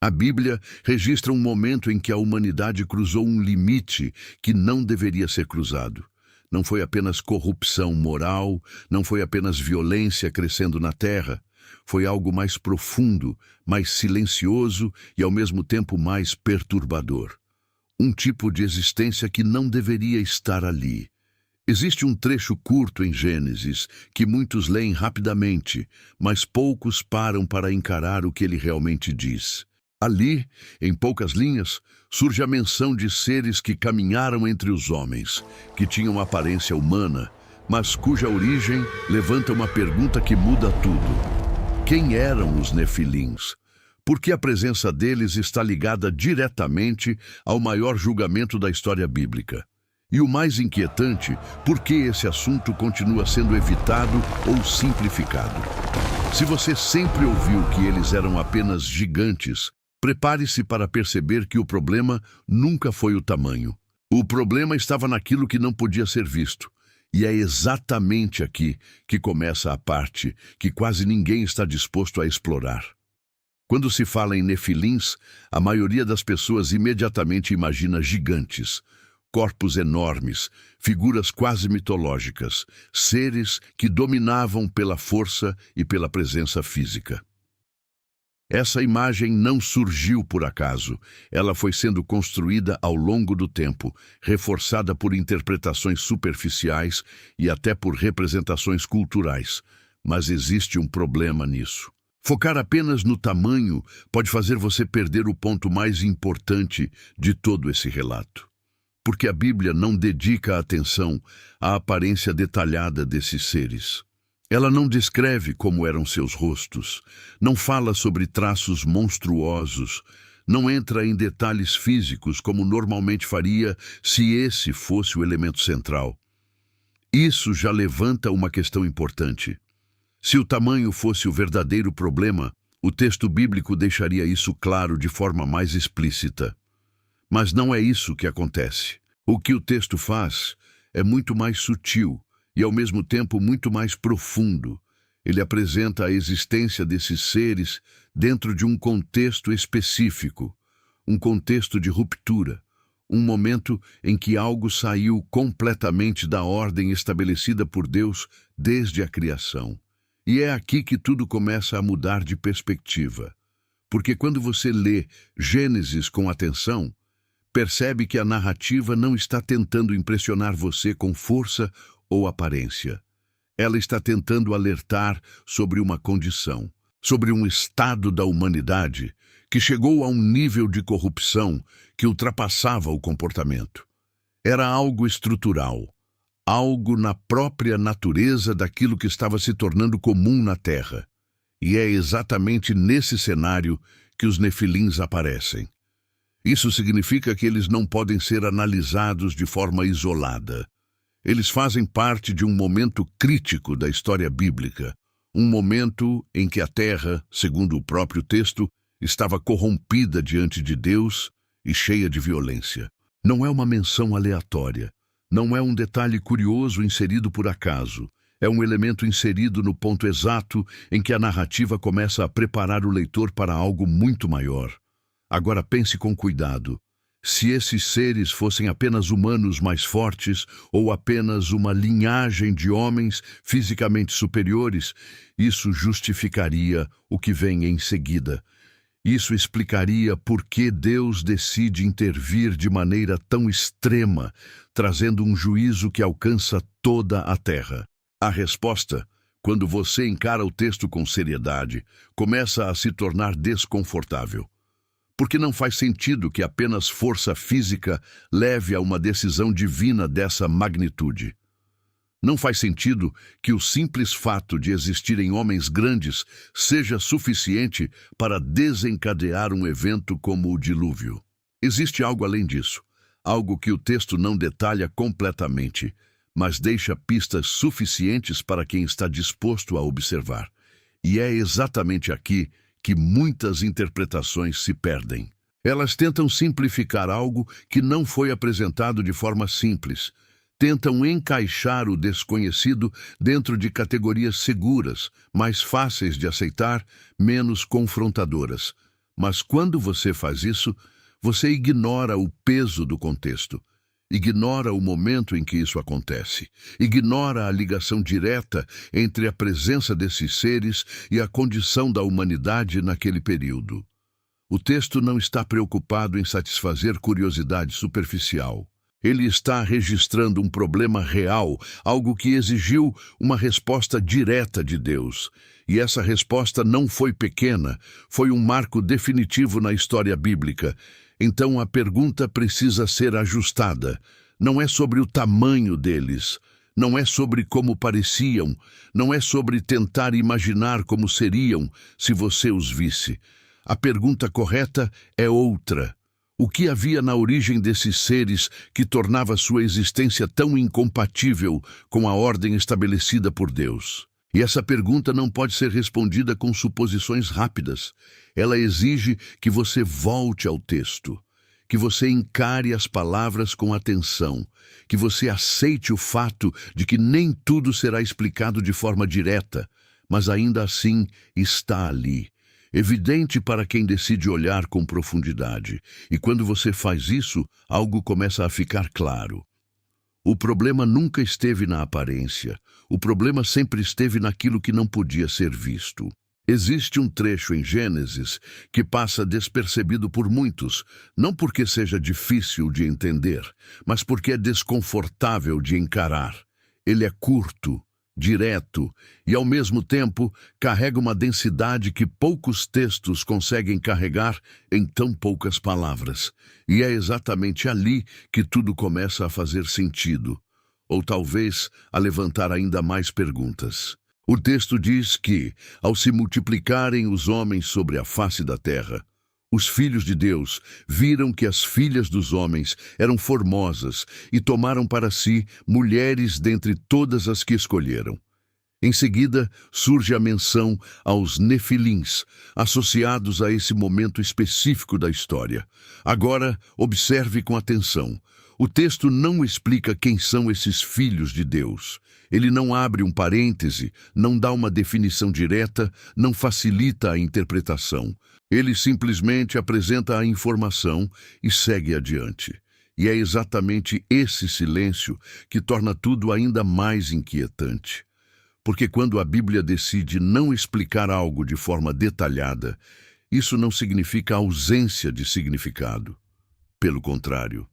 A Bíblia registra um momento em que a humanidade cruzou um limite que não deveria ser cruzado. Não foi apenas corrupção moral, não foi apenas violência crescendo na terra. Foi algo mais profundo, mais silencioso e ao mesmo tempo mais perturbador. Um tipo de existência que não deveria estar ali. Existe um trecho curto em Gênesis que muitos leem rapidamente, mas poucos param para encarar o que ele realmente diz. Ali, em poucas linhas, surge a menção de seres que caminharam entre os homens, que tinham aparência humana, mas cuja origem levanta uma pergunta que muda tudo. Quem eram os Nefilins? Por que a presença deles está ligada diretamente ao maior julgamento da história bíblica? E o mais inquietante, por que esse assunto continua sendo evitado ou simplificado? Se você sempre ouviu que eles eram apenas gigantes, prepare-se para perceber que o problema nunca foi o tamanho. O problema estava naquilo que não podia ser visto. E é exatamente aqui que começa a parte que quase ninguém está disposto a explorar. Quando se fala em Nefilins, a maioria das pessoas imediatamente imagina gigantes, corpos enormes, figuras quase mitológicas, seres que dominavam pela força e pela presença física. Essa imagem não surgiu por acaso. Ela foi sendo construída ao longo do tempo, reforçada por interpretações superficiais e até por representações culturais. Mas existe um problema nisso. Focar apenas no tamanho pode fazer você perder o ponto mais importante de todo esse relato. Porque a Bíblia não dedica atenção à aparência detalhada desses seres. Ela não descreve como eram seus rostos, não fala sobre traços monstruosos, não entra em detalhes físicos como normalmente faria se esse fosse o elemento central. Isso já levanta uma questão importante. Se o tamanho fosse o verdadeiro problema, o texto bíblico deixaria isso claro de forma mais explícita. Mas não é isso que acontece. O que o texto faz é muito mais sutil e ao mesmo tempo muito mais profundo. Ele apresenta a existência desses seres dentro de um contexto específico, um contexto de ruptura, um momento em que algo saiu completamente da ordem estabelecida por Deus desde a criação. E é aqui que tudo começa a mudar de perspectiva. Porque quando você lê Gênesis com atenção, percebe que a narrativa não está tentando impressionar você com força ou aparência. Ela está tentando alertar sobre uma condição, sobre um estado da humanidade que chegou a um nível de corrupção que ultrapassava o comportamento. Era algo estrutural, algo na própria natureza daquilo que estava se tornando comum na Terra. E é exatamente nesse cenário que os Nefilins aparecem. Isso significa que eles não podem ser analisados de forma isolada. Eles fazem parte de um momento crítico da história bíblica, um momento em que a terra, segundo o próprio texto, estava corrompida diante de Deus e cheia de violência. Não é uma menção aleatória, não é um detalhe curioso inserido por acaso, é um elemento inserido no ponto exato em que a narrativa começa a preparar o leitor para algo muito maior. Agora pense com cuidado. Se esses seres fossem apenas humanos mais fortes ou apenas uma linhagem de homens fisicamente superiores, isso justificaria o que vem em seguida. Isso explicaria por que Deus decide intervir de maneira tão extrema, trazendo um juízo que alcança toda a terra. A resposta, quando você encara o texto com seriedade, começa a se tornar desconfortável. Porque não faz sentido que apenas força física leve a uma decisão divina dessa magnitude. Não faz sentido que o simples fato de existirem homens grandes seja suficiente para desencadear um evento como o dilúvio. Existe algo além disso, algo que o texto não detalha completamente, mas deixa pistas suficientes para quem está disposto a observar. E é exatamente aqui que muitas interpretações se perdem. Elas tentam simplificar algo que não foi apresentado de forma simples. Tentam encaixar o desconhecido dentro de categorias seguras, mais fáceis de aceitar, menos confrontadoras. Mas quando você faz isso, você ignora o peso do contexto. Ignora o momento em que isso acontece. Ignora a ligação direta entre a presença desses seres e a condição da humanidade naquele período. O texto não está preocupado em satisfazer curiosidade superficial. Ele está registrando um problema real, algo que exigiu uma resposta direta de Deus. E essa resposta não foi pequena, foi um marco definitivo na história bíblica. Então a pergunta precisa ser ajustada. Não é sobre o tamanho deles, não é sobre como pareciam, não é sobre tentar imaginar como seriam se você os visse. A pergunta correta é outra. O que havia na origem desses seres que tornava sua existência tão incompatível com a ordem estabelecida por Deus? E essa pergunta não pode ser respondida com suposições rápidas. Ela exige que você volte ao texto, que você encare as palavras com atenção, que você aceite o fato de que nem tudo será explicado de forma direta, mas ainda assim está ali, evidente para quem decide olhar com profundidade. E quando você faz isso, algo começa a ficar claro. O problema nunca esteve na aparência. O problema sempre esteve naquilo que não podia ser visto. Existe um trecho em Gênesis que passa despercebido por muitos, não porque seja difícil de entender, mas porque é desconfortável de encarar. Ele é curto, direto e, ao mesmo tempo, carrega uma densidade que poucos textos conseguem carregar em tão poucas palavras. E é exatamente ali que tudo começa a fazer sentido, ou talvez a levantar ainda mais perguntas. O texto diz que, ao se multiplicarem os homens sobre a face da terra, os filhos de Deus viram que as filhas dos homens eram formosas e tomaram para si mulheres dentre todas as que escolheram. Em seguida, surge a menção aos nefilins, associados a esse momento específico da história. Agora, observe com atenção. O texto não explica quem são esses filhos de Deus. Ele não abre um parêntese, não dá uma definição direta, não facilita a interpretação. Ele simplesmente apresenta a informação e segue adiante. E é exatamente esse silêncio que torna tudo ainda mais inquietante. Porque quando a Bíblia decide não explicar algo de forma detalhada, isso não significa ausência de significado. Pelo contrário,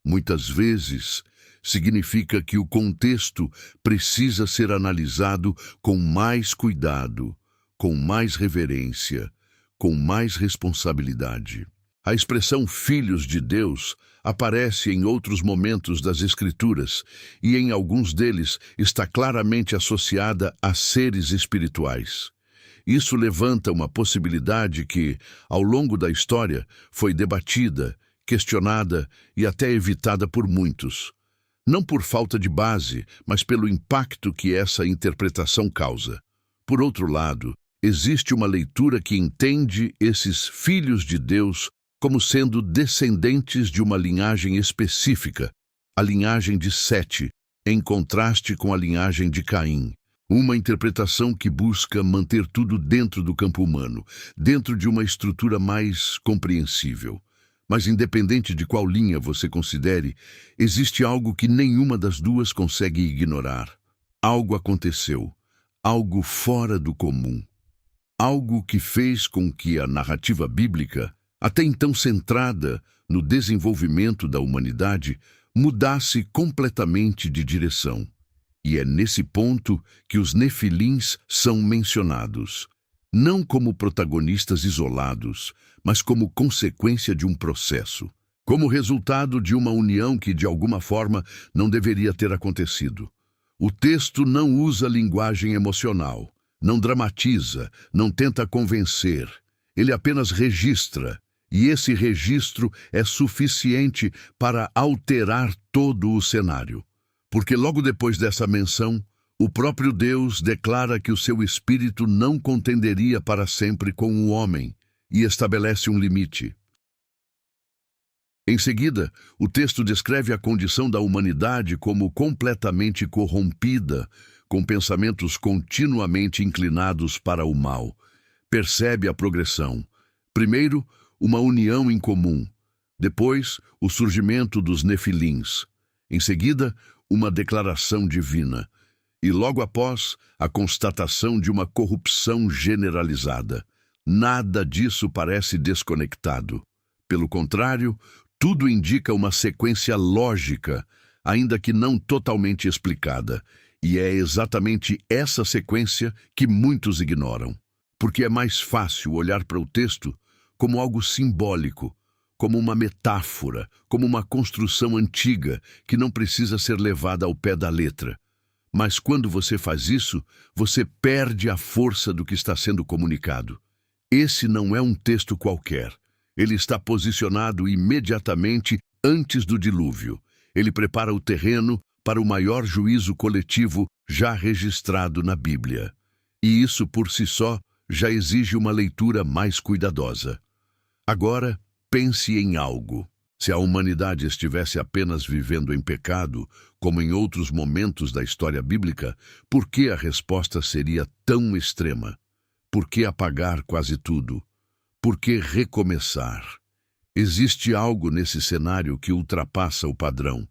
muitas vezes significa que o contexto precisa ser analisado com mais cuidado, com mais reverência, com mais responsabilidade. A expressão filhos de Deus aparece em outros momentos das Escrituras e em alguns deles está claramente associada a seres espirituais. Isso levanta uma possibilidade que, ao longo da história, foi debatida, questionada e até evitada por muitos. Não por falta de base, mas pelo impacto que essa interpretação causa. Por outro lado, existe uma leitura que entende esses filhos de Deus como sendo descendentes de uma linhagem específica, a linhagem de Sete, em contraste com a linhagem de Caim. Uma interpretação que busca manter tudo dentro do campo humano, dentro de uma estrutura mais compreensível. Mas independente de qual linha você considere, existe algo que nenhuma das duas consegue ignorar. Algo aconteceu, algo fora do comum. Algo que fez com que a narrativa bíblica, até então centrada no desenvolvimento da humanidade, mudasse completamente de direção. E é nesse ponto que os nefilins são mencionados, não como protagonistas isolados, mas como consequência de um processo, como resultado de uma união que, de alguma forma, não deveria ter acontecido. O texto não usa linguagem emocional, não dramatiza, não tenta convencer. Ele apenas registra, e esse registro é suficiente para alterar todo o cenário. Porque logo depois dessa menção, o próprio Deus declara que o seu espírito não contenderia para sempre com o homem e estabelece um limite. Em seguida, o texto descreve a condição da humanidade como completamente corrompida, com pensamentos continuamente inclinados para o mal. Percebe a progressão. Primeiro, uma união em comum. Depois, o surgimento dos nefilins. Em seguida, uma declaração divina. E logo após, a constatação de uma corrupção generalizada. Nada disso parece desconectado. Pelo contrário, tudo indica uma sequência lógica, ainda que não totalmente explicada. E é exatamente essa sequência que muitos ignoram. Porque é mais fácil olhar para o texto como algo simbólico, como uma metáfora, como uma construção antiga que não precisa ser levada ao pé da letra. Mas quando você faz isso, você perde a força do que está sendo comunicado. Esse não é um texto qualquer. Ele está posicionado imediatamente antes do dilúvio. Ele prepara o terreno para o maior juízo coletivo já registrado na Bíblia. E isso, por si só, já exige uma leitura mais cuidadosa. Agora, pense em algo. Se a humanidade estivesse apenas vivendo em pecado, como em outros momentos da história bíblica, por que a resposta seria tão extrema? Por que apagar quase tudo? Por que recomeçar? Existe algo nesse cenário que ultrapassa o padrão,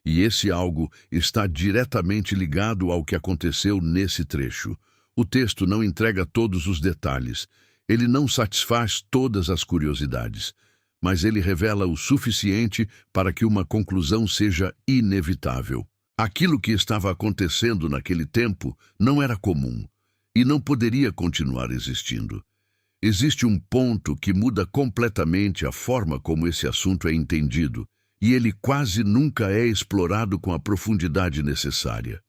e esse algo está diretamente ligado ao que aconteceu nesse trecho. O texto não entrega todos os detalhes, ele não satisfaz todas as curiosidades, mas ele revela o suficiente para que uma conclusão seja inevitável. Aquilo que estava acontecendo naquele tempo não era comum e não poderia continuar existindo. Existe um ponto que muda completamente a forma como esse assunto é entendido, e ele quase nunca é explorado com a profundidade necessária.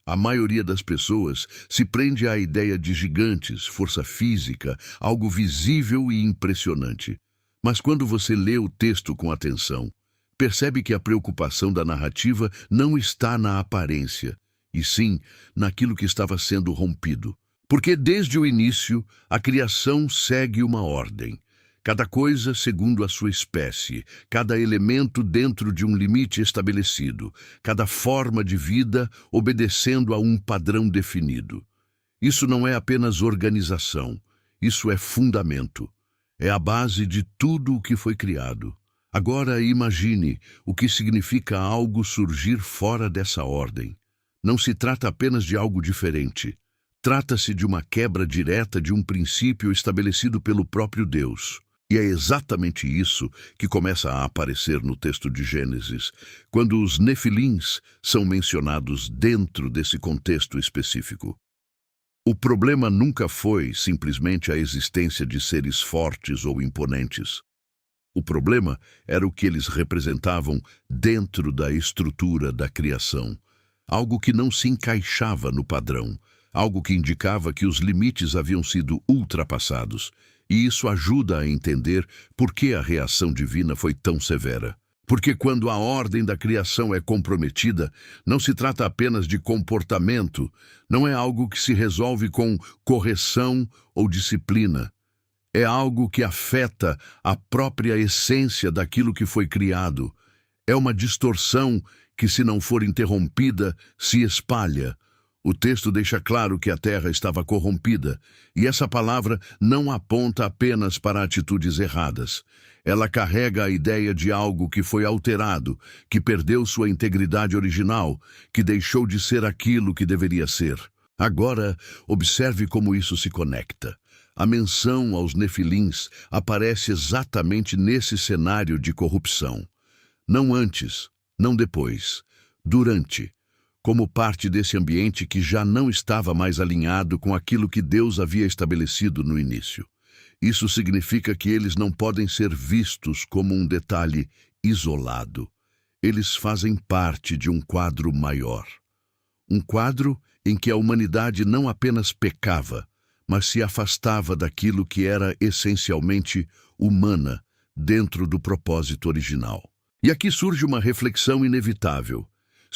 A maioria das pessoas se prende à ideia de gigantes, força física, algo visível e impressionante. Mas quando você lê o texto com atenção, percebe que a preocupação da narrativa não está na aparência, e sim naquilo que estava sendo rompido. Porque desde o início, a criação segue uma ordem. Cada coisa segundo a sua espécie, cada elemento dentro de um limite estabelecido, cada forma de vida obedecendo a um padrão definido. Isso não é apenas organização, isso é fundamento. É a base de tudo o que foi criado. Agora imagine o que significa algo surgir fora dessa ordem. Não se trata apenas de algo diferente. Trata-se de uma quebra direta de um princípio estabelecido pelo próprio Deus. E é exatamente isso que começa a aparecer no texto de Gênesis, quando os nefilins são mencionados dentro desse contexto específico. O problema nunca foi simplesmente a existência de seres fortes ou imponentes. O problema era o que eles representavam dentro da estrutura da criação, algo que não se encaixava no padrão, algo que indicava que os limites haviam sido ultrapassados. E isso ajuda a entender por que a reação divina foi tão severa. Porque quando a ordem da criação é comprometida, não se trata apenas de comportamento, não é algo que se resolve com correção ou disciplina. É algo que afeta a própria essência daquilo que foi criado. É uma distorção que, se não for interrompida, se espalha. O texto deixa claro que a terra estava corrompida, e essa palavra não aponta apenas para atitudes erradas. Ela carrega a ideia de algo que foi alterado, que perdeu sua integridade original, que deixou de ser aquilo que deveria ser. Agora, observe como isso se conecta. A menção aos nefilins aparece exatamente nesse cenário de corrupção. Não antes, não depois, durante. Como parte desse ambiente que já não estava mais alinhado com aquilo que Deus havia estabelecido no início. Isso significa que eles não podem ser vistos como um detalhe isolado. Eles fazem parte de um quadro maior. Um quadro em que a humanidade não apenas pecava, mas se afastava daquilo que era essencialmente humana dentro do propósito original. E aqui surge uma reflexão inevitável.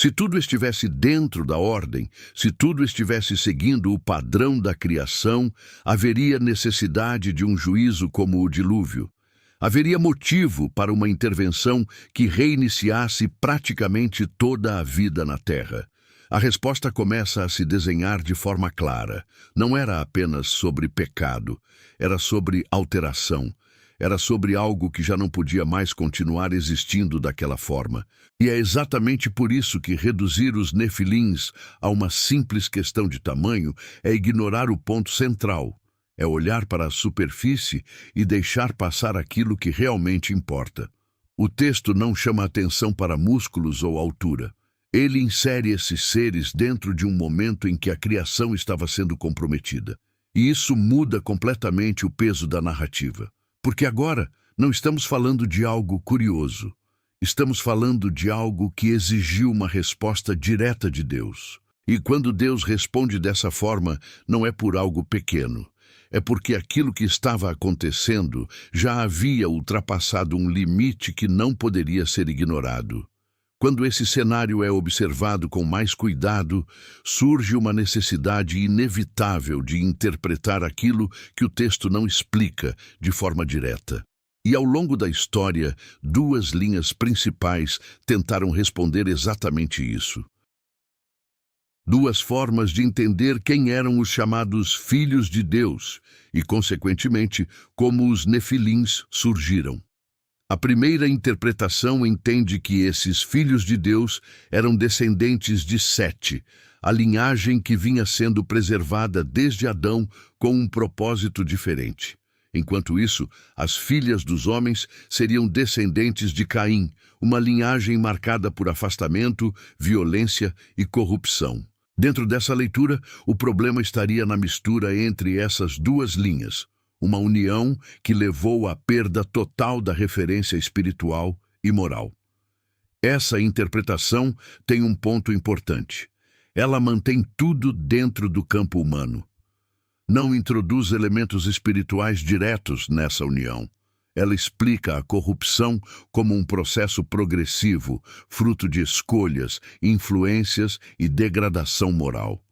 Se tudo estivesse dentro da ordem, se tudo estivesse seguindo o padrão da criação, haveria necessidade de um juízo como o dilúvio. Haveria motivo para uma intervenção que reiniciasse praticamente toda a vida na Terra. A resposta começa a se desenhar de forma clara. Não era apenas sobre pecado, era sobre alteração. Era sobre algo que já não podia mais continuar existindo daquela forma. E é exatamente por isso que reduzir os nefilins a uma simples questão de tamanho é ignorar o ponto central. É olhar para a superfície e deixar passar aquilo que realmente importa. O texto não chama atenção para músculos ou altura. Ele insere esses seres dentro de um momento em que a criação estava sendo comprometida. E isso muda completamente o peso da narrativa. Porque agora não estamos falando de algo curioso. Estamos falando de algo que exigiu uma resposta direta de Deus. E quando Deus responde dessa forma, não é por algo pequeno. É porque aquilo que estava acontecendo já havia ultrapassado um limite que não poderia ser ignorado. Quando esse cenário é observado com mais cuidado, surge uma necessidade inevitável de interpretar aquilo que o texto não explica de forma direta. E ao longo da história, duas linhas principais tentaram responder exatamente isso. Duas formas de entender quem eram os chamados filhos de Deus e, consequentemente, como os nefilins surgiram. A primeira interpretação entende que esses filhos de Deus eram descendentes de Sete, a linhagem que vinha sendo preservada desde Adão com um propósito diferente. Enquanto isso, as filhas dos homens seriam descendentes de Caim, uma linhagem marcada por afastamento, violência e corrupção. Dentro dessa leitura, o problema estaria na mistura entre essas duas linhas. Uma união que levou à perda total da referência espiritual e moral. Essa interpretação tem um ponto importante. Ela mantém tudo dentro do campo humano. Não introduz elementos espirituais diretos nessa união. Ela explica a corrupção como um processo progressivo, fruto de escolhas, influências e degradação moral.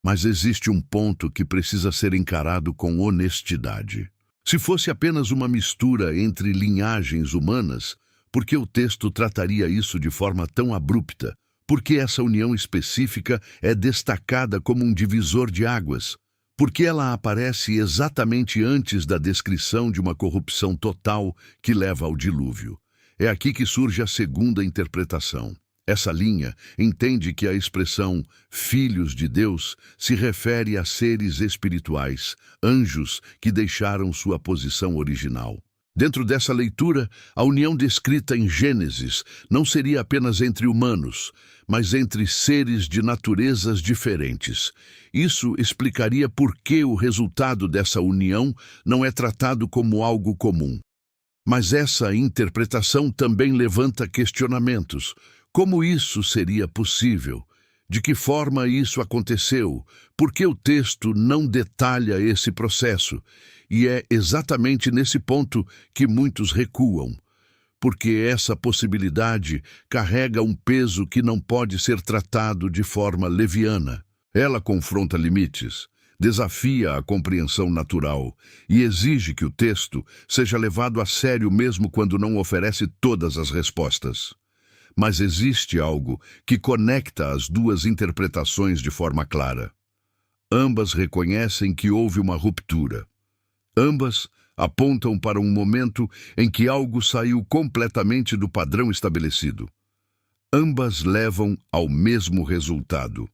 Mas existe um ponto que precisa ser encarado com honestidade. Se fosse apenas uma mistura entre linhagens humanas, por que o texto trataria isso de forma tão abrupta? Por que essa união específica é destacada como um divisor de águas? Por que ela aparece exatamente antes da descrição de uma corrupção total que leva ao dilúvio? É aqui que surge a segunda interpretação. Essa linha entende que a expressão filhos de Deus se refere a seres espirituais, anjos que deixaram sua posição original. Dentro dessa leitura, a união descrita em Gênesis não seria apenas entre humanos, mas entre seres de naturezas diferentes. Isso explicaria por que o resultado dessa união não é tratado como algo comum. Mas essa interpretação também levanta questionamentos. Como isso seria possível? De que forma isso aconteceu? Por que o texto não detalha esse processo? E é exatamente nesse ponto que muitos recuam. Porque essa possibilidade carrega um peso que não pode ser tratado de forma leviana. Ela confronta limites, desafia a compreensão natural e exige que o texto seja levado a sério mesmo quando não oferece todas as respostas. Mas existe algo que conecta as duas interpretações de forma clara. Ambas reconhecem que houve uma ruptura. Ambas apontam para um momento em que algo saiu completamente do padrão estabelecido. Ambas levam ao mesmo resultado: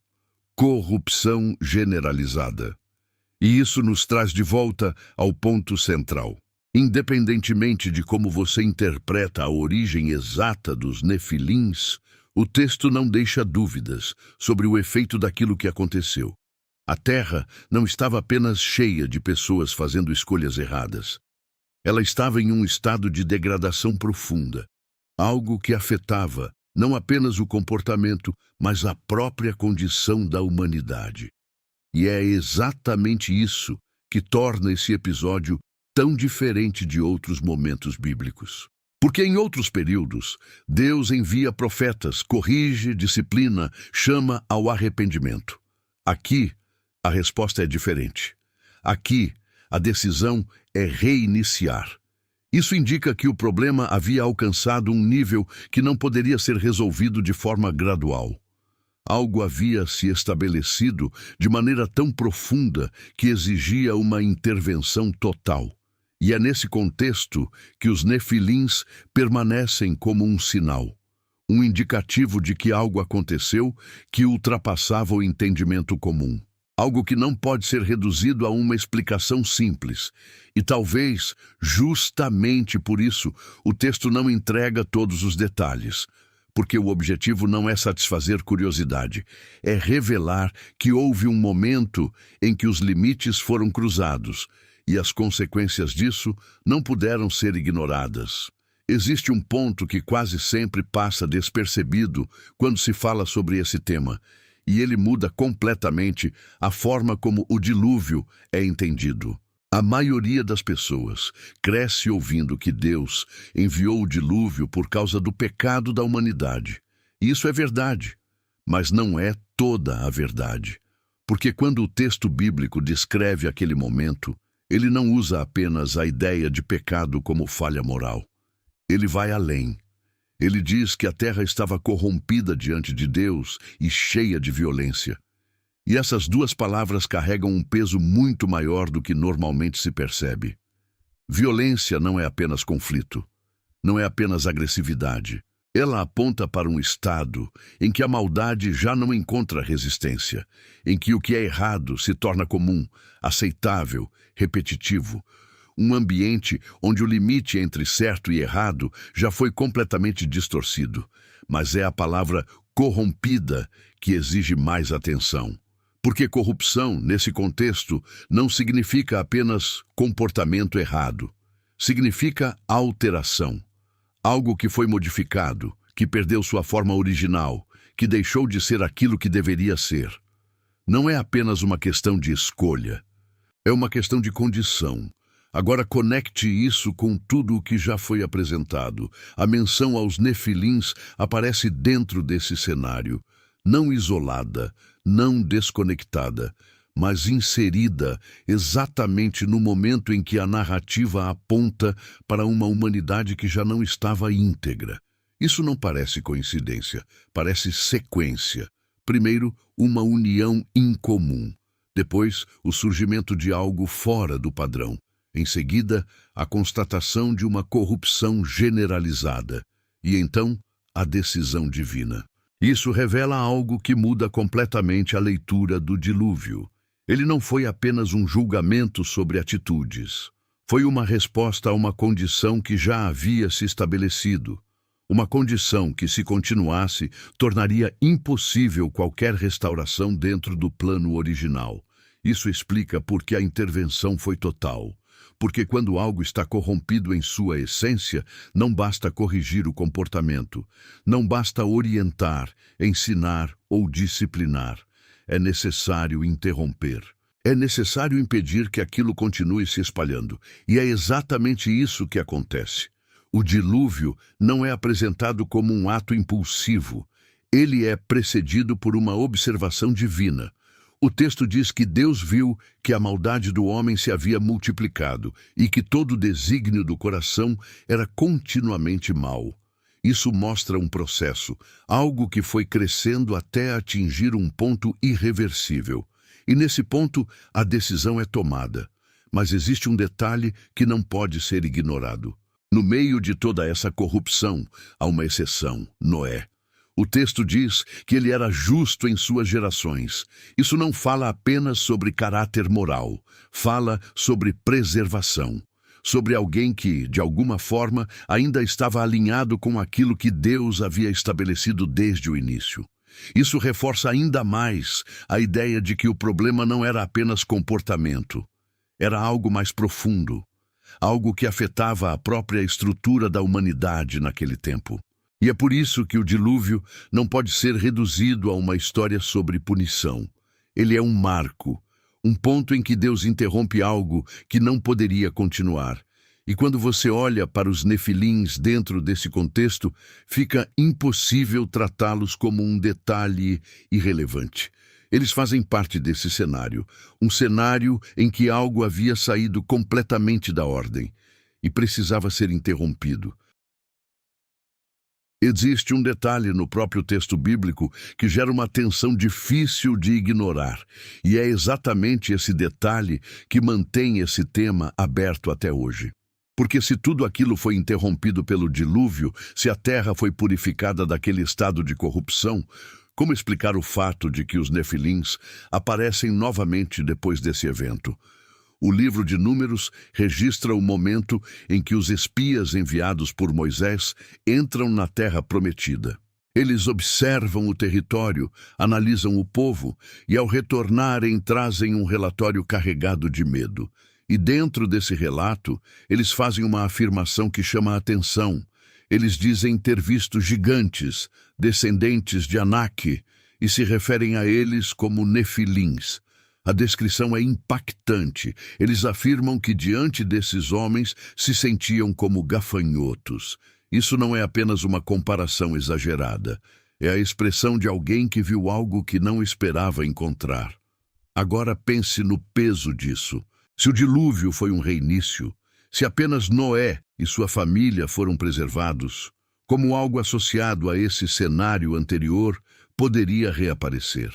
corrupção generalizada. E isso nos traz de volta ao ponto central. Independentemente de como você interpreta a origem exata dos nefilins, o texto não deixa dúvidas sobre o efeito daquilo que aconteceu. A terra não estava apenas cheia de pessoas fazendo escolhas erradas. Ela estava em um estado de degradação profunda, algo que afetava não apenas o comportamento, mas a própria condição da humanidade. E é exatamente isso que torna esse episódio tão diferente de outros momentos bíblicos. Porque em outros períodos, Deus envia profetas, corrige, disciplina, chama ao arrependimento. Aqui, a resposta é diferente. Aqui, a decisão é reiniciar. Isso indica que o problema havia alcançado um nível que não poderia ser resolvido de forma gradual. Algo havia se estabelecido de maneira tão profunda que exigia uma intervenção total. E é nesse contexto que os nefilins permanecem como um sinal, um indicativo de que algo aconteceu que ultrapassava o entendimento comum. Algo que não pode ser reduzido a uma explicação simples. E talvez, justamente por isso, o texto não entrega todos os detalhes. Porque o objetivo não é satisfazer curiosidade, é revelar que houve um momento em que os limites foram cruzados, e as consequências disso não puderam ser ignoradas. Existe um ponto que quase sempre passa despercebido quando se fala sobre esse tema, e ele muda completamente a forma como o dilúvio é entendido. A maioria das pessoas cresce ouvindo que Deus enviou o dilúvio por causa do pecado da humanidade. E isso é verdade, mas não é toda a verdade. Porque quando o texto bíblico descreve aquele momento, ele não usa apenas a ideia de pecado como falha moral. Ele vai além. Ele diz que a terra estava corrompida diante de Deus e cheia de violência. E essas duas palavras carregam um peso muito maior do que normalmente se percebe. Violência não é apenas conflito, não é apenas agressividade. Ela aponta para um estado em que a maldade já não encontra resistência, em que o que é errado se torna comum, aceitável, repetitivo. Um ambiente onde o limite entre certo e errado já foi completamente distorcido, mas é a palavra corrompida que exige mais atenção. Porque corrupção, nesse contexto, não significa apenas comportamento errado. Significa alteração. Algo que foi modificado, que perdeu sua forma original, que deixou de ser aquilo que deveria ser. Não é apenas uma questão de escolha. É uma questão de condição. Agora conecte isso com tudo o que já foi apresentado. A menção aos nefilins aparece dentro desse cenário, não isolada, não desconectada, mas inserida exatamente no momento em que a narrativa aponta para uma humanidade que já não estava íntegra. Isso não parece coincidência, parece sequência. Primeiro, uma união incomum. Depois, o surgimento de algo fora do padrão. Em seguida, a constatação de uma corrupção generalizada. E então, a decisão divina. Isso revela algo que muda completamente a leitura do dilúvio. Ele não foi apenas um julgamento sobre atitudes. Foi uma resposta a uma condição que já havia se estabelecido. Uma condição que, se continuasse, tornaria impossível qualquer restauração dentro do plano original. Isso explica por que a intervenção foi total. Porque quando algo está corrompido em sua essência, não basta corrigir o comportamento, não basta orientar, ensinar ou disciplinar. É necessário interromper. É necessário impedir que aquilo continue se espalhando. E é exatamente isso que acontece. O dilúvio não é apresentado como um ato impulsivo. Ele é precedido por uma observação divina. O texto diz que Deus viu que a maldade do homem se havia multiplicado e que todo o desígnio do coração era continuamente mau. Isso mostra um processo, algo que foi crescendo até atingir um ponto irreversível. E nesse ponto, a decisão é tomada. Mas existe um detalhe que não pode ser ignorado. No meio de toda essa corrupção, há uma exceção, Noé. O texto diz que ele era justo em suas gerações. Isso não fala apenas sobre caráter moral, fala sobre preservação, sobre alguém que, de alguma forma, ainda estava alinhado com aquilo que Deus havia estabelecido desde o início. Isso reforça ainda mais a ideia de que o problema não era apenas comportamento, era algo mais profundo, algo que afetava a própria estrutura da humanidade naquele tempo. E é por isso que o dilúvio não pode ser reduzido a uma história sobre punição. Ele é um marco, um ponto em que Deus interrompe algo que não poderia continuar. E quando você olha para os nefilins dentro desse contexto, fica impossível tratá-los como um detalhe irrelevante. Eles fazem parte desse cenário, um cenário em que algo havia saído completamente da ordem e precisava ser interrompido. Existe um detalhe no próprio texto bíblico que gera uma tensão difícil de ignorar, e é exatamente esse detalhe que mantém esse tema aberto até hoje. Porque se tudo aquilo foi interrompido pelo dilúvio, se a terra foi purificada daquele estado de corrupção, como explicar o fato de que os nefilins aparecem novamente depois desse evento? O livro de Números registra o momento em que os espias enviados por Moisés entram na terra prometida. Eles observam o território, analisam o povo e, ao retornarem, trazem um relatório carregado de medo. E dentro desse relato, eles fazem uma afirmação que chama a atenção. Eles dizem ter visto gigantes, descendentes de Anak, e se referem a eles como nefilins. A descrição é impactante. Eles afirmam que diante desses homens se sentiam como gafanhotos. Isso não é apenas uma comparação exagerada. É a expressão de alguém que viu algo que não esperava encontrar. Agora pense no peso disso. Se o dilúvio foi um reinício, se apenas Noé e sua família foram preservados, como algo associado a esse cenário anterior poderia reaparecer?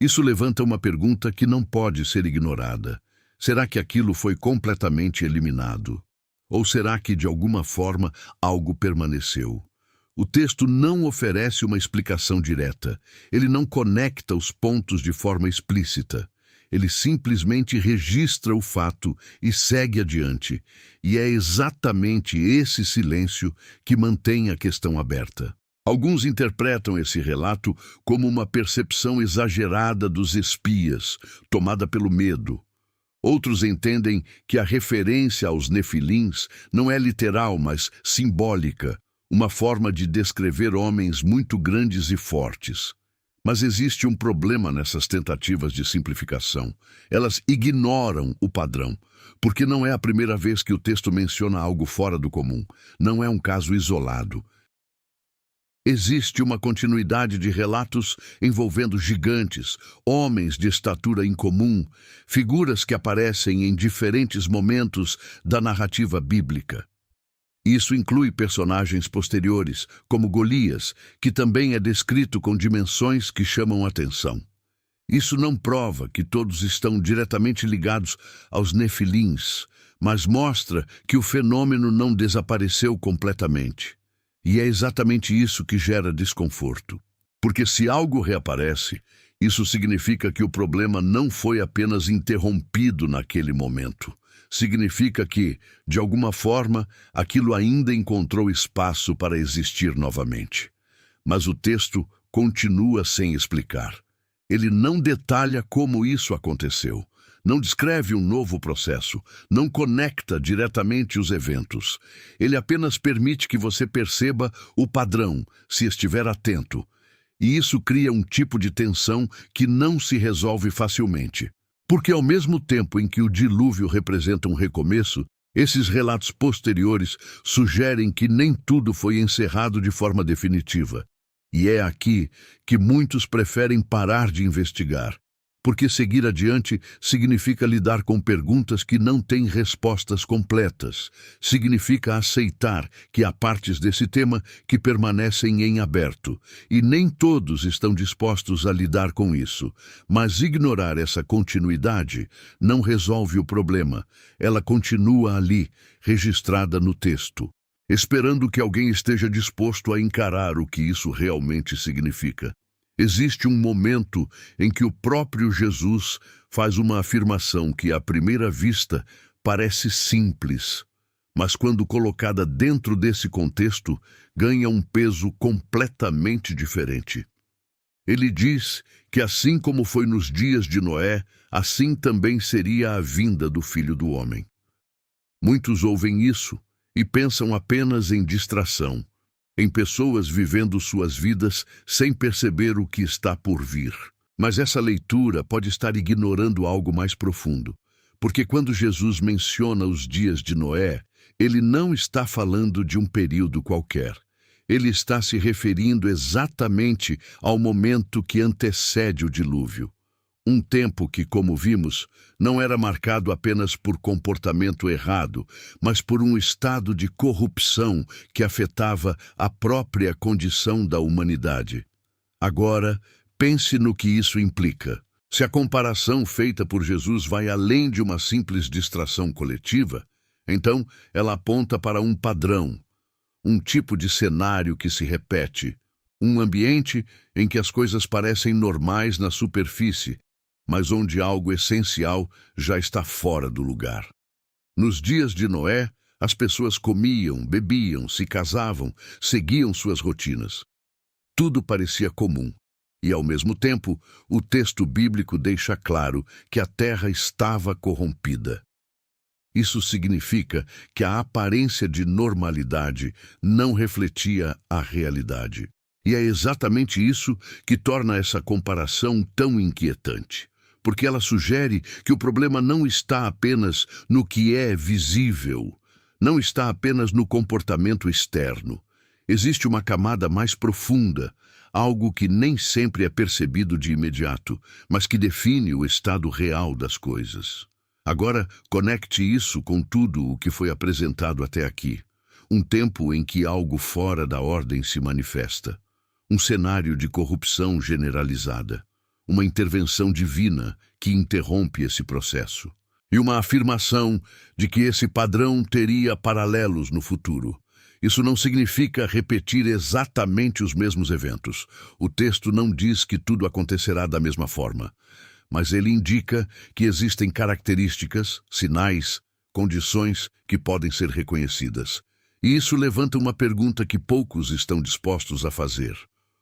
Isso levanta uma pergunta que não pode ser ignorada. Será que aquilo foi completamente eliminado? Ou será que, de alguma forma, algo permaneceu? O texto não oferece uma explicação direta. Ele não conecta os pontos de forma explícita. Ele simplesmente registra o fato e segue adiante. E é exatamente esse silêncio que mantém a questão aberta. Alguns interpretam esse relato como uma percepção exagerada dos espias, tomada pelo medo. Outros entendem que a referência aos nefilins não é literal, mas simbólica, uma forma de descrever homens muito grandes e fortes. Mas existe um problema nessas tentativas de simplificação. Elas ignoram o padrão, porque não é a primeira vez que o texto menciona algo fora do comum. Não é um caso isolado. Existe uma continuidade de relatos envolvendo gigantes, homens de estatura incomum, figuras que aparecem em diferentes momentos da narrativa bíblica. Isso inclui personagens posteriores, como Golias, que também é descrito com dimensões que chamam atenção. Isso não prova que todos estão diretamente ligados aos nefilins, mas mostra que o fenômeno não desapareceu completamente. E é exatamente isso que gera desconforto. Porque se algo reaparece, isso significa que o problema não foi apenas interrompido naquele momento. Significa que, de alguma forma, aquilo ainda encontrou espaço para existir novamente. Mas o texto continua sem explicar. Ele não detalha como isso aconteceu. Não descreve um novo processo, não conecta diretamente os eventos. Ele apenas permite que você perceba o padrão, se estiver atento. E isso cria um tipo de tensão que não se resolve facilmente. Porque ao mesmo tempo em que o dilúvio representa um recomeço, esses relatos posteriores sugerem que nem tudo foi encerrado de forma definitiva. E é aqui que muitos preferem parar de investigar. Porque seguir adiante significa lidar com perguntas que não têm respostas completas. Significa aceitar que há partes desse tema que permanecem em aberto, e nem todos estão dispostos a lidar com isso. Mas ignorar essa continuidade não resolve o problema. Ela continua ali, registrada no texto, esperando que alguém esteja disposto a encarar o que isso realmente significa. Existe um momento em que o próprio Jesus faz uma afirmação que, à primeira vista, parece simples, mas quando colocada dentro desse contexto, ganha um peso completamente diferente. Ele diz que assim como foi nos dias de Noé, assim também seria a vinda do Filho do Homem. Muitos ouvem isso e pensam apenas em distração, em pessoas vivendo suas vidas sem perceber o que está por vir. Mas essa leitura pode estar ignorando algo mais profundo, porque quando Jesus menciona os dias de Noé, ele não está falando de um período qualquer. Ele está se referindo exatamente ao momento que antecede o dilúvio. Um tempo que, como vimos, não era marcado apenas por comportamento errado, mas por um estado de corrupção que afetava a própria condição da humanidade. Agora, pense no que isso implica. Se a comparação feita por Jesus vai além de uma simples distração coletiva, então ela aponta para um padrão, um tipo de cenário que se repete, um ambiente em que as coisas parecem normais na superfície, mas onde algo essencial já está fora do lugar. Nos dias de Noé, as pessoas comiam, bebiam, se casavam, seguiam suas rotinas. Tudo parecia comum. E, ao mesmo tempo, o texto bíblico deixa claro que a terra estava corrompida. Isso significa que a aparência de normalidade não refletia a realidade. E é exatamente isso que torna essa comparação tão inquietante, porque ela sugere que o problema não está apenas no que é visível, não está apenas no comportamento externo. Existe uma camada mais profunda, algo que nem sempre é percebido de imediato, mas que define o estado real das coisas. Agora, conecte isso com tudo o que foi apresentado até aqui. Um tempo em que algo fora da ordem se manifesta. Um cenário de corrupção generalizada. Uma intervenção divina que interrompe esse processo. E uma afirmação de que esse padrão teria paralelos no futuro. Isso não significa repetir exatamente os mesmos eventos. O texto não diz que tudo acontecerá da mesma forma, mas ele indica que existem características, sinais, condições que podem ser reconhecidas. E isso levanta uma pergunta que poucos estão dispostos a fazer.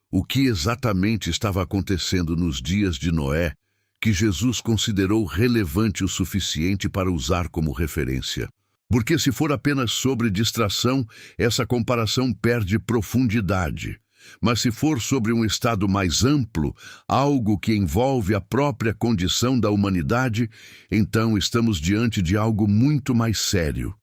O que exatamente estava acontecendo nos dias de Noé que Jesus considerou relevante o suficiente para usar como referência? Porque se for apenas sobre distração, essa comparação perde profundidade. Mas se for sobre um estado mais amplo, algo que envolve a própria condição da humanidade, então estamos diante de algo muito mais sério.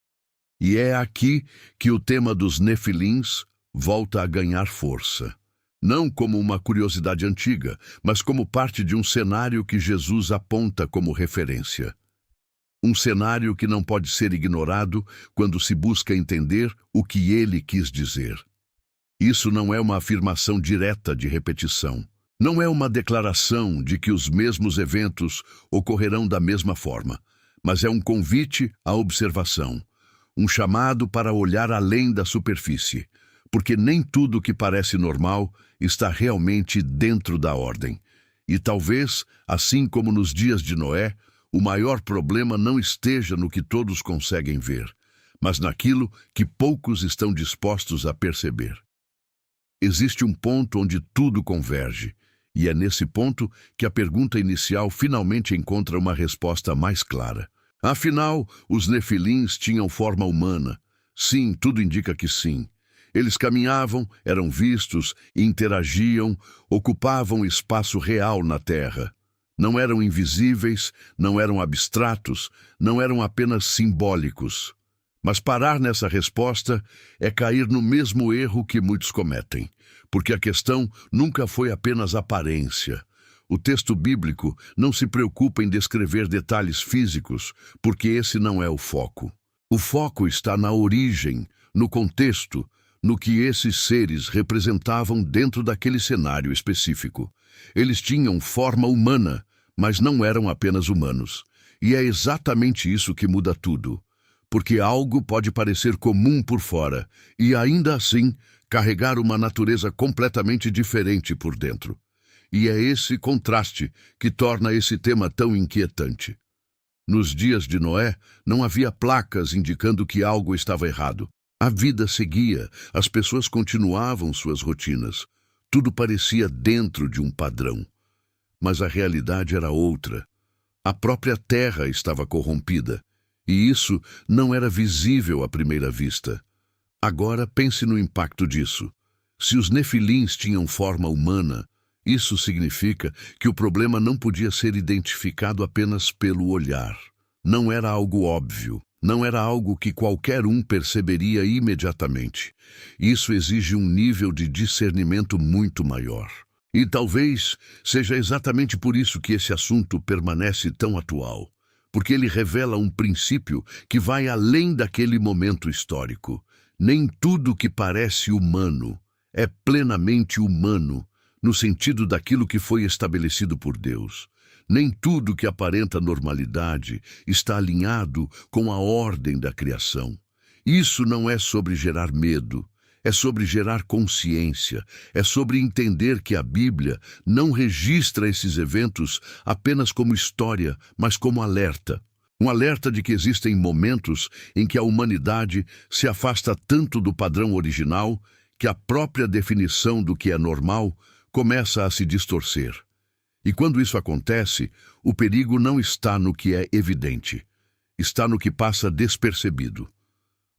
E é aqui que o tema dos Nefilins volta a ganhar força. Não como uma curiosidade antiga, mas como parte de um cenário que Jesus aponta como referência. Um cenário que não pode ser ignorado quando se busca entender o que ele quis dizer. Isso não é uma afirmação direta de repetição. Não é uma declaração de que os mesmos eventos ocorrerão da mesma forma, mas é um convite à observação, um chamado para olhar além da superfície, porque nem tudo que parece normal está realmente dentro da ordem. E talvez, assim como nos dias de Noé, o maior problema não esteja no que todos conseguem ver, mas naquilo que poucos estão dispostos a perceber. Existe um ponto onde tudo converge, e é nesse ponto que a pergunta inicial finalmente encontra uma resposta mais clara. Afinal, os Nefilins tinham forma humana. Sim, tudo indica que sim. Eles caminhavam, eram vistos, interagiam, ocupavam espaço real na Terra. Não eram invisíveis, não eram abstratos, não eram apenas simbólicos. Mas parar nessa resposta é cair no mesmo erro que muitos cometem, porque a questão nunca foi apenas aparência. O texto bíblico não se preocupa em descrever detalhes físicos, porque esse não é o foco. O foco está na origem, no contexto, no que esses seres representavam dentro daquele cenário específico. Eles tinham forma humana, mas não eram apenas humanos. E é exatamente isso que muda tudo. Porque algo pode parecer comum por fora e, ainda assim, carregar uma natureza completamente diferente por dentro. E é esse contraste que torna esse tema tão inquietante. Nos dias de Noé, não havia placas indicando que algo estava errado. A vida seguia, as pessoas continuavam suas rotinas. Tudo parecia dentro de um padrão. Mas a realidade era outra. A própria terra estava corrompida, e isso não era visível à primeira vista. Agora pense no impacto disso. Se os Nefilins tinham forma humana, isso significa que o problema não podia ser identificado apenas pelo olhar. Não era algo óbvio, não era algo que qualquer um perceberia imediatamente. Isso exige um nível de discernimento muito maior. E talvez seja exatamente por isso que esse assunto permanece tão atual, porque ele revela um princípio que vai além daquele momento histórico. Nem tudo que parece humano é plenamente humano, no sentido daquilo que foi estabelecido por Deus. Nem tudo que aparenta normalidade está alinhado com a ordem da criação. Isso não é sobre gerar medo, é sobre gerar consciência, é sobre entender que a Bíblia não registra esses eventos apenas como história, mas como alerta. Um alerta de que existem momentos em que a humanidade se afasta tanto do padrão original que a própria definição do que é normal começa a se distorcer. E quando isso acontece, o perigo não está no que é evidente, está no que passa despercebido.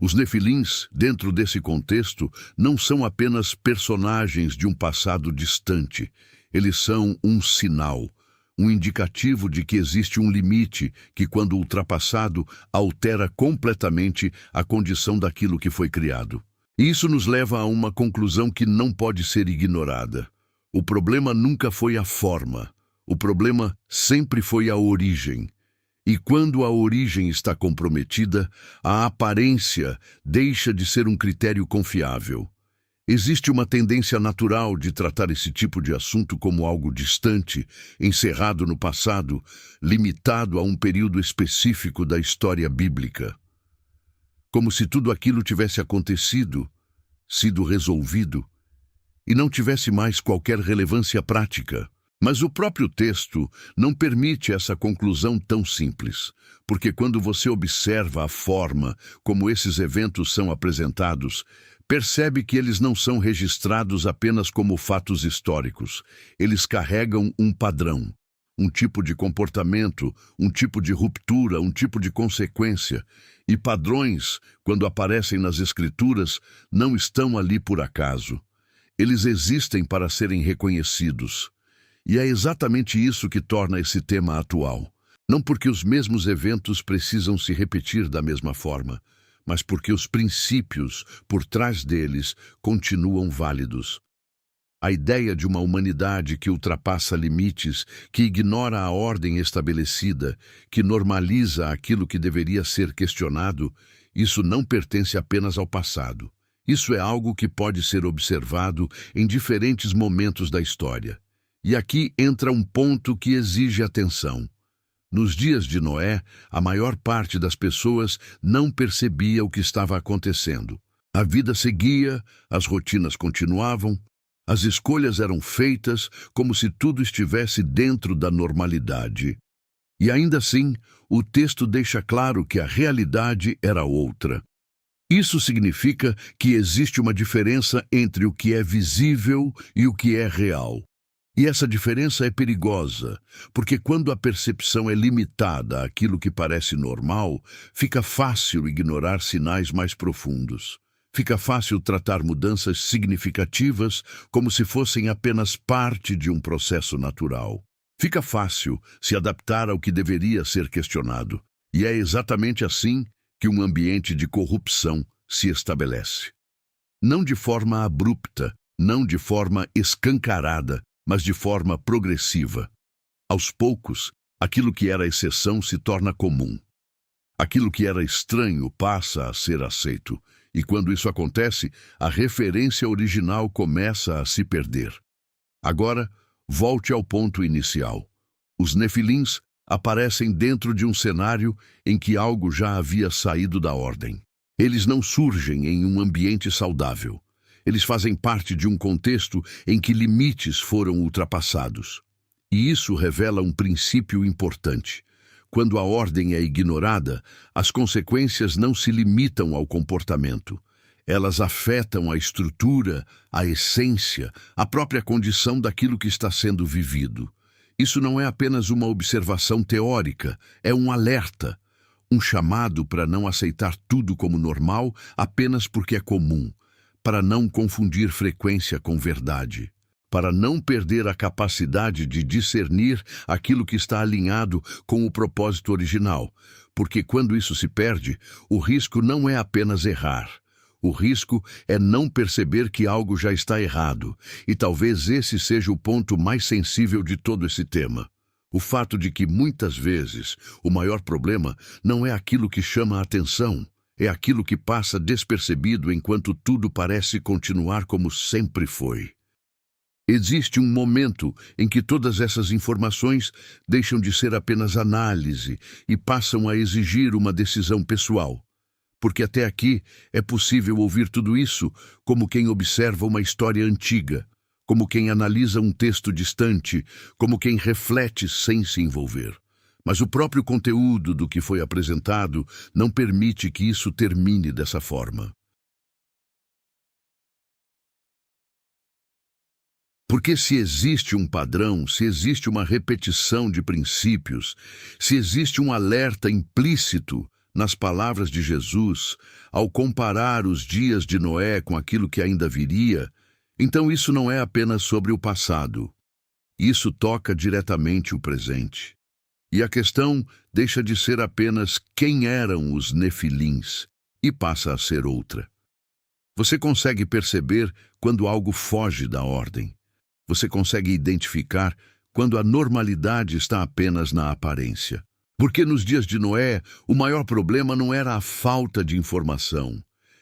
Os nefilins, dentro desse contexto, não são apenas personagens de um passado distante. Eles são um sinal, um indicativo de que existe um limite que, quando ultrapassado, altera completamente a condição daquilo que foi criado. E isso nos leva a uma conclusão que não pode ser ignorada. O problema nunca foi a forma. O problema sempre foi a origem. E quando a origem está comprometida, a aparência deixa de ser um critério confiável. Existe uma tendência natural de tratar esse tipo de assunto como algo distante, encerrado no passado, limitado a um período específico da história bíblica. Como se tudo aquilo tivesse acontecido, sido resolvido, e não tivesse mais qualquer relevância prática. Mas o próprio texto não permite essa conclusão tão simples, porque quando você observa a forma como esses eventos são apresentados, percebe que eles não são registrados apenas como fatos históricos. Eles carregam um padrão, um tipo de comportamento, um tipo de ruptura, um tipo de consequência. E padrões, quando aparecem nas Escrituras, não estão ali por acaso. Eles existem para serem reconhecidos. E é exatamente isso que torna esse tema atual. Não porque os mesmos eventos precisam se repetir da mesma forma, mas porque os princípios por trás deles continuam válidos. A ideia de uma humanidade que ultrapassa limites, que ignora a ordem estabelecida, que normaliza aquilo que deveria ser questionado, isso não pertence apenas ao passado. Isso é algo que pode ser observado em diferentes momentos da história. E aqui entra um ponto que exige atenção. Nos dias de Noé, a maior parte das pessoas não percebia o que estava acontecendo. A vida seguia, as rotinas continuavam, as escolhas eram feitas como se tudo estivesse dentro da normalidade. E ainda assim, o texto deixa claro que a realidade era outra. Isso significa que existe uma diferença entre o que é visível e o que é real. E essa diferença é perigosa, porque quando a percepção é limitada àquilo que parece normal, fica fácil ignorar sinais mais profundos. Fica fácil tratar mudanças significativas como se fossem apenas parte de um processo natural. Fica fácil se adaptar ao que deveria ser questionado. E é exatamente assim que um ambiente de corrupção se estabelece. Não de forma abrupta, não de forma escancarada, mas de forma progressiva. Aos poucos, aquilo que era exceção se torna comum. Aquilo que era estranho passa a ser aceito, e quando isso acontece, a referência original começa a se perder. Agora, volte ao ponto inicial. Os nefilins aparecem dentro de um cenário em que algo já havia saído da ordem. Eles não surgem em um ambiente saudável. Eles fazem parte de um contexto em que limites foram ultrapassados. E isso revela um princípio importante. Quando a ordem é ignorada, as consequências não se limitam ao comportamento. Elas afetam a estrutura, a essência, a própria condição daquilo que está sendo vivido. Isso não é apenas uma observação teórica, é um alerta, um chamado para não aceitar tudo como normal apenas porque é comum, para não confundir frequência com verdade, para não perder a capacidade de discernir aquilo que está alinhado com o propósito original, porque quando isso se perde, o risco não é apenas errar, O risco é não perceber que algo já está errado, e talvez esse seja o ponto mais sensível de todo esse tema. O fato de que, muitas vezes, o maior problema não é aquilo que chama a atenção, é aquilo que passa despercebido enquanto tudo parece continuar como sempre foi. Existe um momento em que todas essas informações deixam de ser apenas análise e passam a exigir uma decisão pessoal. Porque até aqui é possível ouvir tudo isso como quem observa uma história antiga, como quem analisa um texto distante, como quem reflete sem se envolver. Mas o próprio conteúdo do que foi apresentado não permite que isso termine dessa forma. Porque se existe um padrão, se existe uma repetição de princípios, se existe um alerta implícito nas palavras de Jesus, ao comparar os dias de Noé com aquilo que ainda viria, então isso não é apenas sobre o passado. Isso toca diretamente o presente. E a questão deixa de ser apenas quem eram os nefilins e passa a ser outra. Você consegue perceber quando algo foge da ordem. Você consegue identificar quando a normalidade está apenas na aparência. Porque nos dias de Noé, o maior problema não era a falta de informação,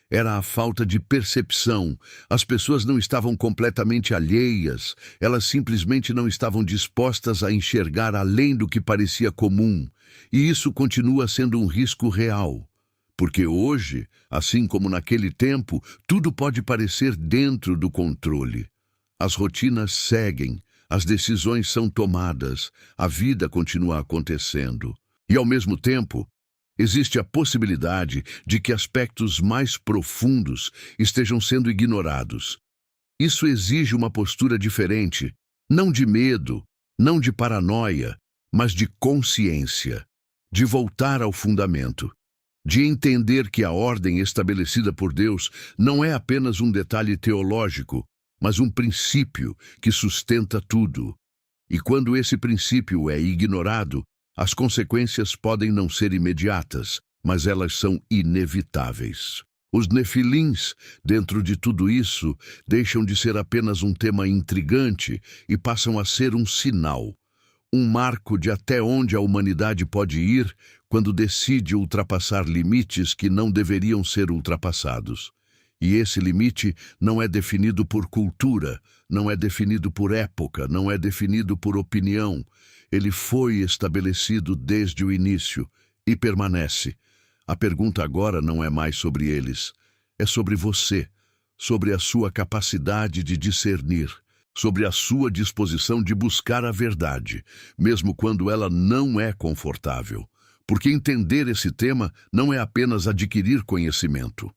era a falta de percepção. As pessoas não estavam completamente alheias, elas simplesmente não estavam dispostas a enxergar além do que parecia comum. E isso continua sendo um risco real. Porque hoje, assim como naquele tempo, tudo pode parecer dentro do controle. As rotinas seguem, as decisões são tomadas, a vida continua acontecendo. E, ao mesmo tempo, existe a possibilidade de que aspectos mais profundos estejam sendo ignorados. Isso exige uma postura diferente, não de medo, não de paranoia, mas de consciência, de voltar ao fundamento, de entender que a ordem estabelecida por Deus não é apenas um detalhe teológico, mas um princípio que sustenta tudo. E quando esse princípio é ignorado, as consequências podem não ser imediatas, mas elas são inevitáveis. Os nefilins, dentro de tudo isso, deixam de ser apenas um tema intrigante e passam a ser um sinal, um marco de até onde a humanidade pode ir quando decide ultrapassar limites que não deveriam ser ultrapassados. E esse limite não é definido por cultura, não é definido por época, não é definido por opinião. Ele foi estabelecido desde o início e permanece. A pergunta agora não é mais sobre eles, é sobre você, sobre a sua capacidade de discernir, sobre a sua disposição de buscar a verdade, mesmo quando ela não é confortável. Porque entender esse tema não é apenas adquirir conhecimento.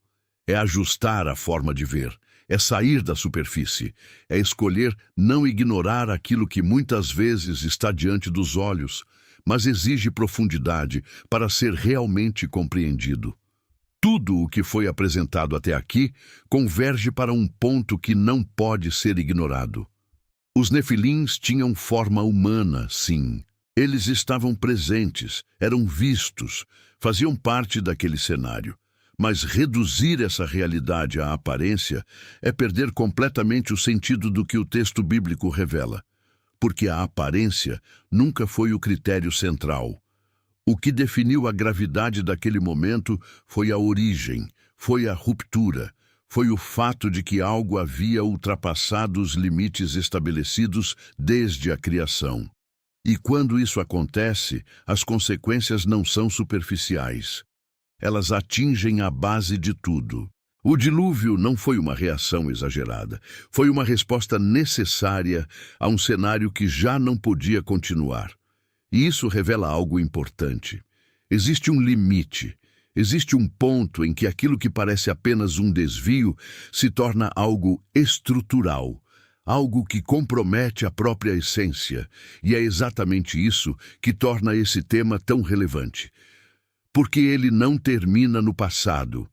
É ajustar a forma de ver, é sair da superfície, é escolher não ignorar aquilo que muitas vezes está diante dos olhos, mas exige profundidade para ser realmente compreendido. Tudo o que foi apresentado até aqui converge para um ponto que não pode ser ignorado. Os nefilins tinham forma humana, sim. Eles estavam presentes, eram vistos, faziam parte daquele cenário. Mas reduzir essa realidade à aparência é perder completamente o sentido do que o texto bíblico revela, porque a aparência nunca foi o critério central. O que definiu a gravidade daquele momento foi a origem, foi a ruptura, foi o fato de que algo havia ultrapassado os limites estabelecidos desde a criação. E quando isso acontece, as consequências não são superficiais. Elas atingem a base de tudo. O dilúvio não foi uma reação exagerada. Foi uma resposta necessária a um cenário que já não podia continuar. E isso revela algo importante. Existe um limite. Existe um ponto em que aquilo que parece apenas um desvio se torna algo estrutural, algo que compromete a própria essência. E é exatamente isso que torna esse tema tão relevante. Porque ele não termina no passado.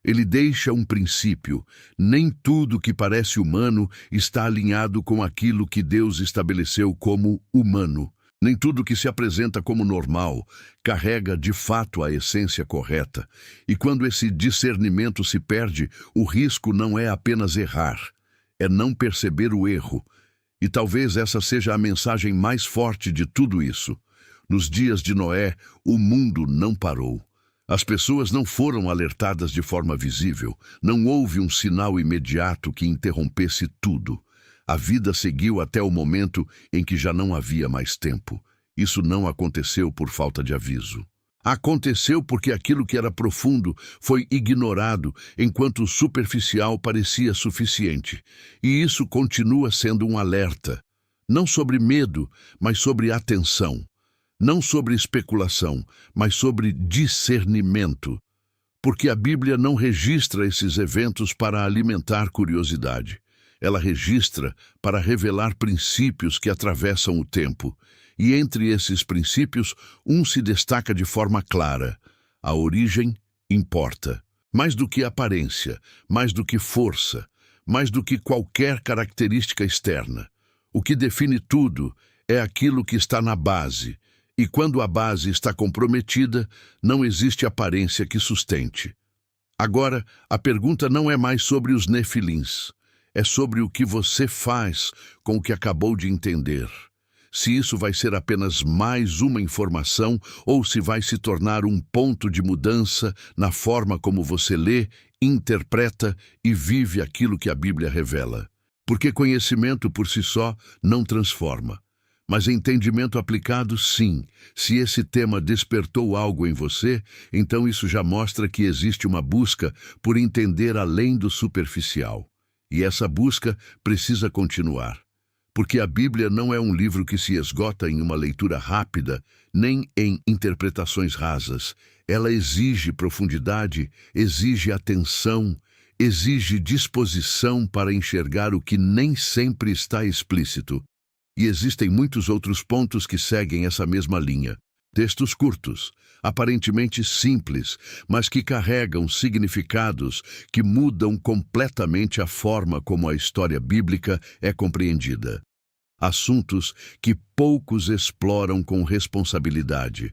Ele deixa um princípio. Nem tudo que parece humano está alinhado com aquilo que Deus estabeleceu como humano. Nem tudo que se apresenta como normal carrega de fato a essência correta, e quando esse discernimento se perde, o risco não é apenas errar, é não perceber o erro. E talvez essa seja a mensagem mais forte de tudo isso. Nos dias de Noé, o mundo não parou. As pessoas não foram alertadas de forma visível, não houve um sinal imediato que interrompesse tudo. A vida seguiu até o momento em que já não havia mais tempo. Isso não aconteceu por falta de aviso. Aconteceu porque aquilo que era profundo foi ignorado, enquanto o superficial parecia suficiente. E isso continua sendo um alerta. Não sobre medo, mas sobre atenção. Não sobre especulação, mas sobre discernimento. Porque a Bíblia não registra esses eventos para alimentar curiosidade. Ela registra para revelar princípios que atravessam o tempo. E entre esses princípios, um se destaca de forma clara. A origem importa. Mais do que aparência, mais do que força, mais do que qualquer característica externa. O que define tudo é aquilo que está na base. E quando a base está comprometida, não existe aparência que sustente. Agora, a pergunta não é mais sobre os nefilins. É sobre o que você faz com o que acabou de entender. Se isso vai ser apenas mais uma informação ou se vai se tornar um ponto de mudança na forma como você lê, interpreta e vive aquilo que a Bíblia revela. Porque conhecimento por si só não transforma. Mas entendimento aplicado, sim. Se esse tema despertou algo em você, então isso já mostra que existe uma busca por entender além do superficial. E essa busca precisa continuar, porque a Bíblia não é um livro que se esgota em uma leitura rápida, nem em interpretações rasas. Ela exige profundidade, exige atenção, exige disposição para enxergar o que nem sempre está explícito. E existem muitos outros pontos que seguem essa mesma linha. Textos curtos, aparentemente simples, mas que carregam significados que mudam completamente a forma como a história bíblica é compreendida. Assuntos que poucos exploram com responsabilidade,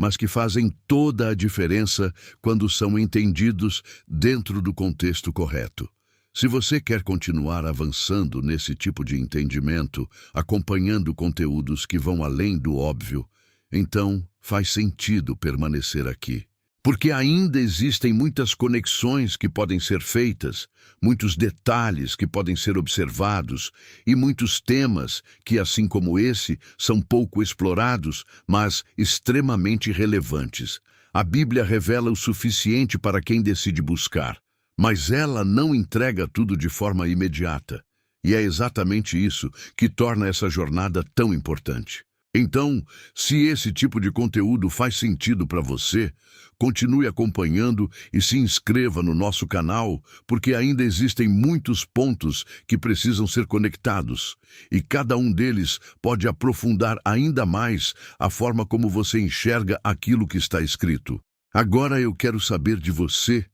mas que fazem toda a diferença quando são entendidos dentro do contexto correto. Se você quer continuar avançando nesse tipo de entendimento, acompanhando conteúdos que vão além do óbvio, então faz sentido permanecer aqui. Porque ainda existem muitas conexões que podem ser feitas, muitos detalhes que podem ser observados e muitos temas que, assim como esse, são pouco explorados, mas extremamente relevantes. A Bíblia revela o suficiente para quem decide buscar, mas ela não entrega tudo de forma imediata. E é exatamente isso que torna essa jornada tão importante. Então, se esse tipo de conteúdo faz sentido para você, continue acompanhando e se inscreva no nosso canal, porque ainda existem muitos pontos que precisam ser conectados, e cada um deles pode aprofundar ainda mais a forma como você enxerga aquilo que está escrito. Agora eu quero saber de você,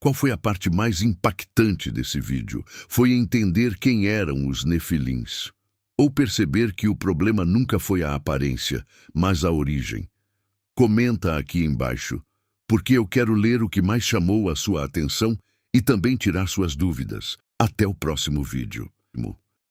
qual foi a parte mais impactante desse vídeo? Foi entender quem eram os nefilins. Ou perceber que o problema nunca foi a aparência, mas a origem. Comenta aqui embaixo, porque eu quero ler o que mais chamou a sua atenção e também tirar suas dúvidas. Até o próximo vídeo.